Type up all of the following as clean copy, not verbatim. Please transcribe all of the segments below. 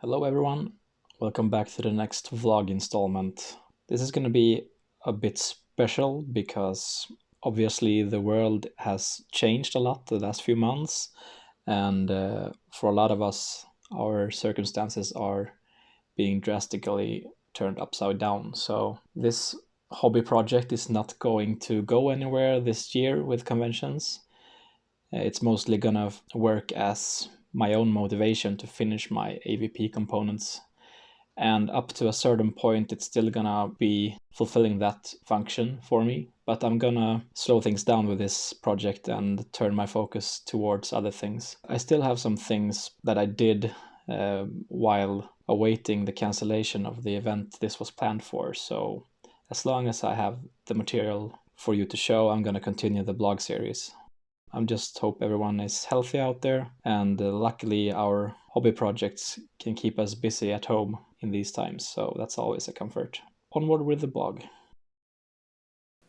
Hello everyone, welcome back to the next vlog installment. This is going to be a bit special because obviously the world has changed a lot the last few months, and for a lot of us our circumstances are being drastically turned upside down. So this hobby project is not going to go anywhere this year with conventions. It's mostly gonna work as my own motivation to finish my AvP components. And up to a certain point, it's still gonna be fulfilling that function for me. But I'm gonna slow things down with this project and turn my focus towards other things. I still have some things that I did while awaiting the cancellation of the event this was planned for. So as long as I have the material for you to show, I'm gonna continue the blog series. I just hope everyone is healthy out there, and luckily our hobby projects can keep us busy at home in these times, so that's always a comfort. Onward with the blog.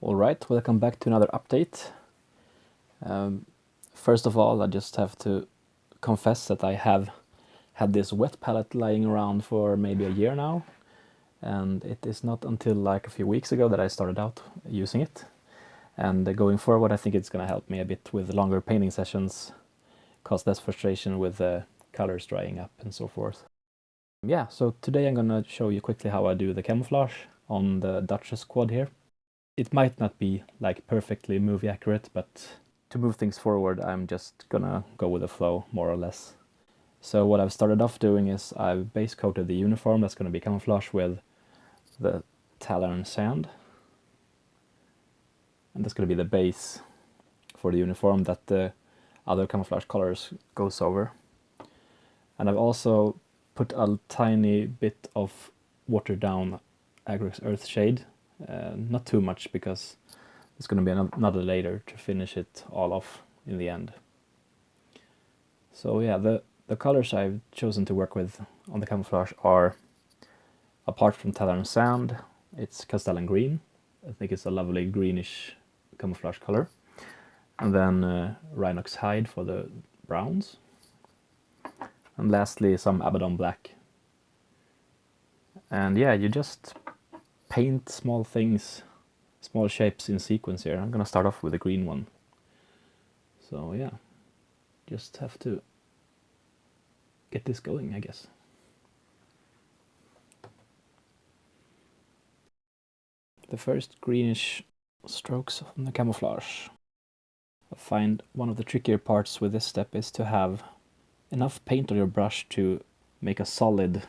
Alright, welcome back to another update. First of all, I just have to confess that I have had this wet palette lying around for maybe a year now, and it is not until like a few weeks ago that I started out using it. And going forward, I think it's going to help me a bit with longer painting sessions, cause less frustration with the colors drying up and so forth. Yeah, so today I'm going to show you quickly how I do the camouflage on the Duchess quad here. It might not be like perfectly movie accurate, but to move things forward, I'm just gonna go with the flow, more or less. So what I've started off doing is I've base coated the uniform that's going to be camouflage with the Talon sand. And that's going to be the base for the uniform that the other camouflage colors goes over. And I've also put a tiny bit of watered down Agrex Earth shade, not too much because it's going to be another layer to finish it all off in the end. So yeah, the colors I've chosen to work with on the camouflage are, apart from Talon Sand, it's Castellan Green. I think it's a lovely greenish camouflage color. And then Rhinox Hide for the browns. And lastly, some Abaddon Black. And yeah, you just paint small things, small shapes in sequence here. I'm gonna start off with the green one. So yeah, just have to get this going, I guess. The first greenish strokes on the camouflage. I find one of the trickier parts with this step is to have enough paint on your brush to make a solid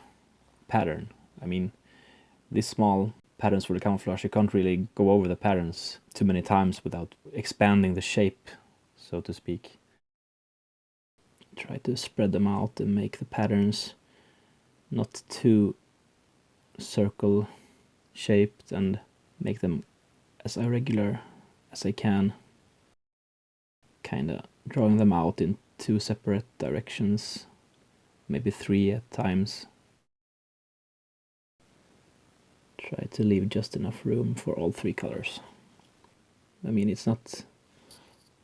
pattern. I mean, these small patterns for the camouflage, you can't really go over the patterns too many times without expanding the shape, so to speak. Try to spread them out and make the patterns not too circle shaped and make them as irregular as I can. Kinda drawing them out in two separate directions, maybe three at times. Try to leave just enough room for all three colors. I mean, it's not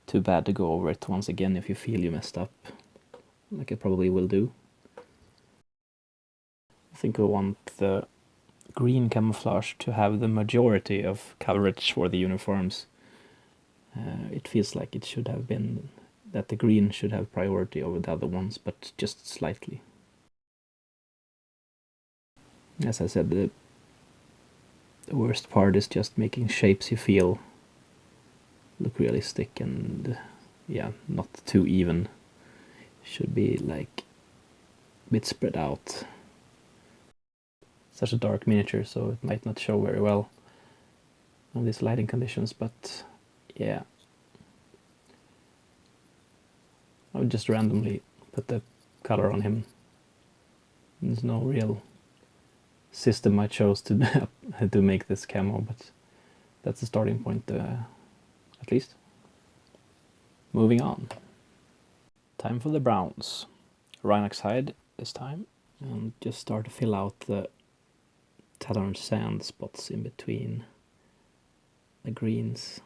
too bad to go over it once again if you feel you messed up, like I probably will do. I think I want the green camouflage to have the majority of coverage for the uniforms. It feels like it should have been that the green should have priority over the other ones, but just slightly. As I said, the worst part is just making shapes you feel look realistic and yeah, not too even. Should be like a bit spread out. Such a dark miniature, so it might not show very well on these lighting conditions, but yeah. I would just randomly put the color on him. There's no real system I chose to to make this camo, but that's the starting point, at least. Moving on. Time for the browns. Rhinox Hide this time, and just start to fill out the Talon Sand spots in between the greens.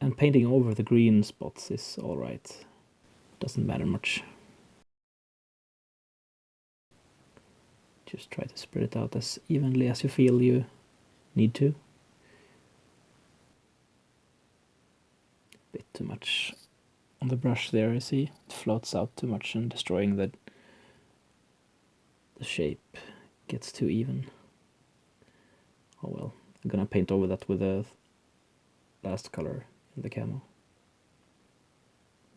And painting over the green spots is alright. Doesn't matter much. Just try to spread it out as evenly as you feel you need to. Bit too much on the brush there, you see. It floats out too much and destroying the shape. Gets too even. Oh well. I'm gonna paint over that with the last color in the camo.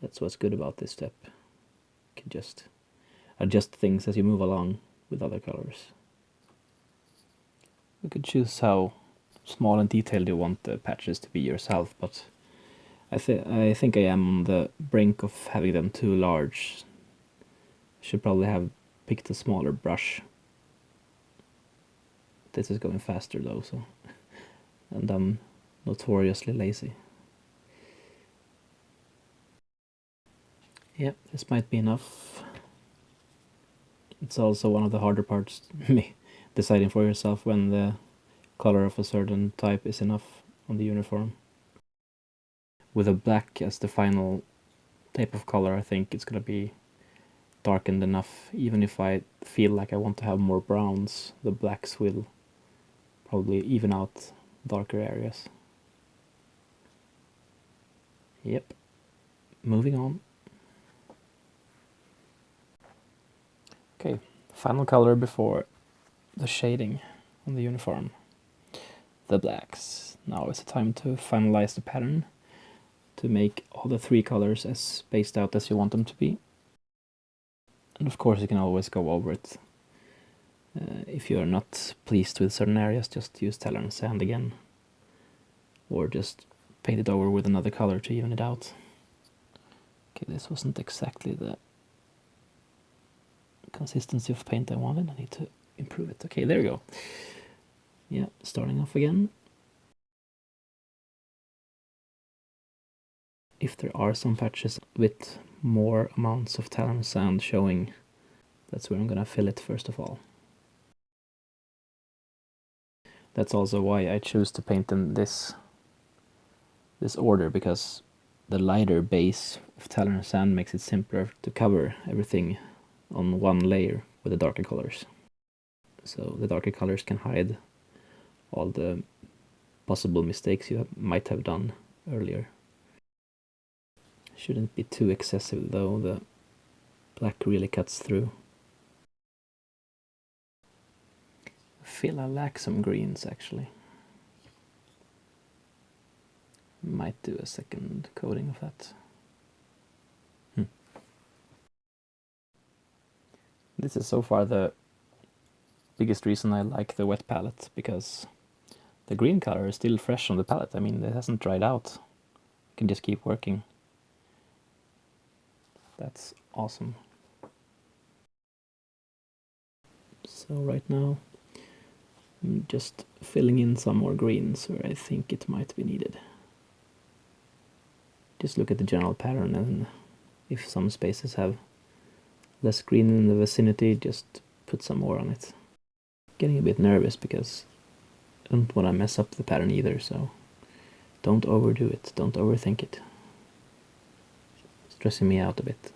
That's what's good about this step. You can just adjust things as you move along with other colors. You could choose how small and detailed you want the patches to be yourself, but I think I am on the brink of having them too large. Should probably have picked a smaller brush. This is going faster though, so and I'm notoriously lazy. Yeah, this might be enough. It's also one of the harder parts, deciding for yourself when the color of a certain type is enough on the uniform. With a black as the final type of color, I think it's gonna be darkened enough. Even if I feel like I want to have more browns, the blacks will probably even out darker areas. Yep. Moving on. Okay, final color before the shading on the uniform. The blacks. Now is the time to finalize the pattern to make all the three colors as spaced out as you want them to be. And of course you can always go over it. If you are not pleased with certain areas, just use Teller and sand again. Or just paint it over with another color to even it out. Okay, this wasn't exactly the consistency of paint I wanted. I need to improve it. Okay, there we go. Yeah, starting off again. If there are some patches with more amounts of Talon sand showing, that's where I'm gonna fill it first of all. That's also why I choose to paint in this order, because the lighter base of Talon sand makes it simpler to cover everything on one layer with the darker colors. So the darker colors can hide all the possible mistakes you might have done earlier. Shouldn't be too excessive though, the black really cuts through. I feel I lack some greens actually. Might do a second coating of that. This is so far the biggest reason I like the wet palette, because the green color is still fresh on the palette. I mean, it hasn't dried out. You can just keep working. That's awesome. So right now I'm just filling in some more greens where I think it might be needed. Just look at the general pattern, and if some spaces have less green in the vicinity, just put some more on it. Getting a bit nervous because I don't want to mess up the pattern either, so don't overdo it, don't overthink it. Stressing me out a bit.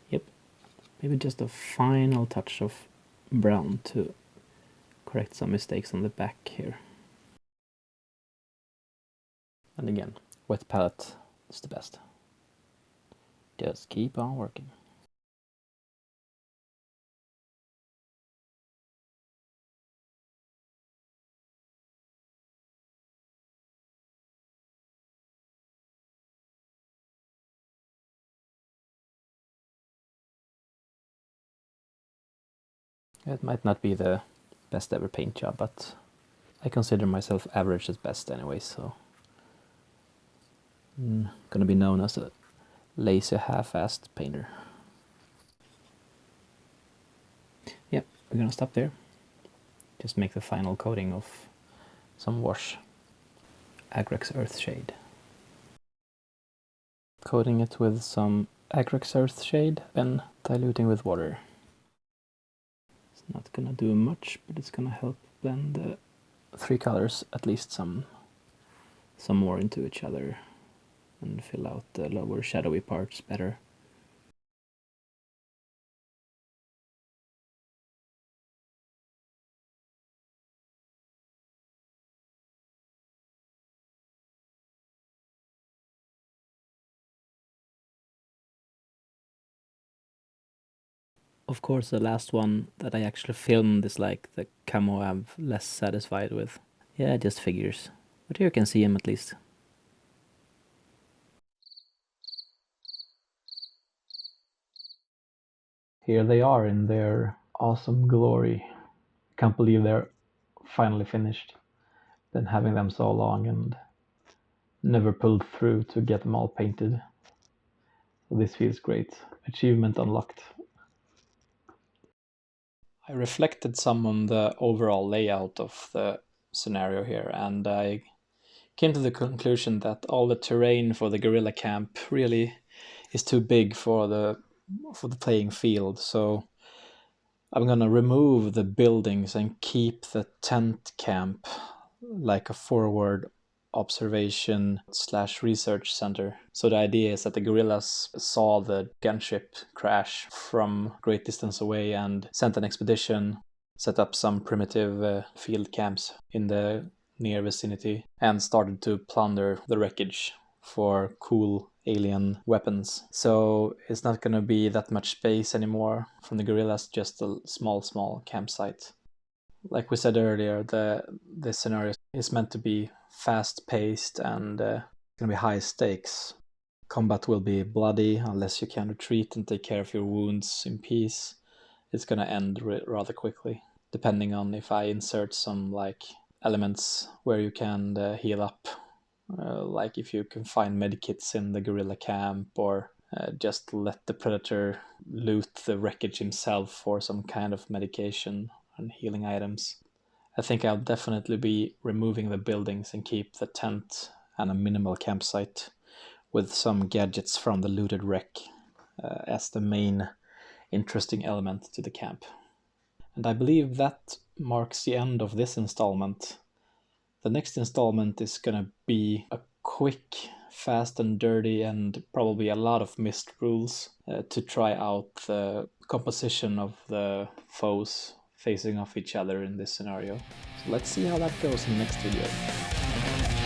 Yep, maybe just a final touch of brown to correct some mistakes on the back here. And again, wet palette is the best. Just keep on working. It might not be the best ever paint job, but I consider myself average at best anyway, so I'm gonna be known as a lazy half-assed painter. Yep, we're gonna stop there. Just make the final coating of some wash. Agrex Earthshade. Coating it with some Acrylic Earthshade, then diluting with water. It's not gonna do much, but it's gonna help blend the three colors at least some more into each other and fill out the lower shadowy parts better. Of course, the last one that I actually filmed is like the camo I'm less satisfied with. Yeah, just figures. But here you can see him at least. Here they are in their awesome glory. Can't believe they're finally finished. Been having them so long and never pulled through to get them all painted. So this feels great. Achievement unlocked. I reflected some on the overall layout of the scenario here, and I came to the conclusion that all the terrain for the guerrilla camp really is too big for the playing field. So I'm gonna remove the buildings and keep the tent camp like a forward observation / research center. So the idea is that the guerrillas saw the gunship crash from great distance away and sent an expedition, set up some primitive field camps in the near vicinity, and started to plunder the wreckage for cool alien weapons. So it's not going to be that much space anymore from the guerrillas, just a small campsite. Like we said earlier, the scenario is meant to be fast-paced and going to be high stakes. Combat will be bloody unless you can retreat and take care of your wounds in peace. It's going to end rather quickly, depending on if I insert some like elements where you can heal up, like if you can find medikits in the guerrilla camp, or just let the predator loot the wreckage himself for some kind of medication and healing items. I think I'll definitely be removing the buildings and keep the tent and a minimal campsite with some gadgets from the looted wreck as the main interesting element to the camp. And I believe that marks the end of this installment. The next installment is gonna be a quick, fast and dirty, and probably a lot of missed rules to try out the composition of the foes facing off each other in this scenario. So let's see how that goes in the next video.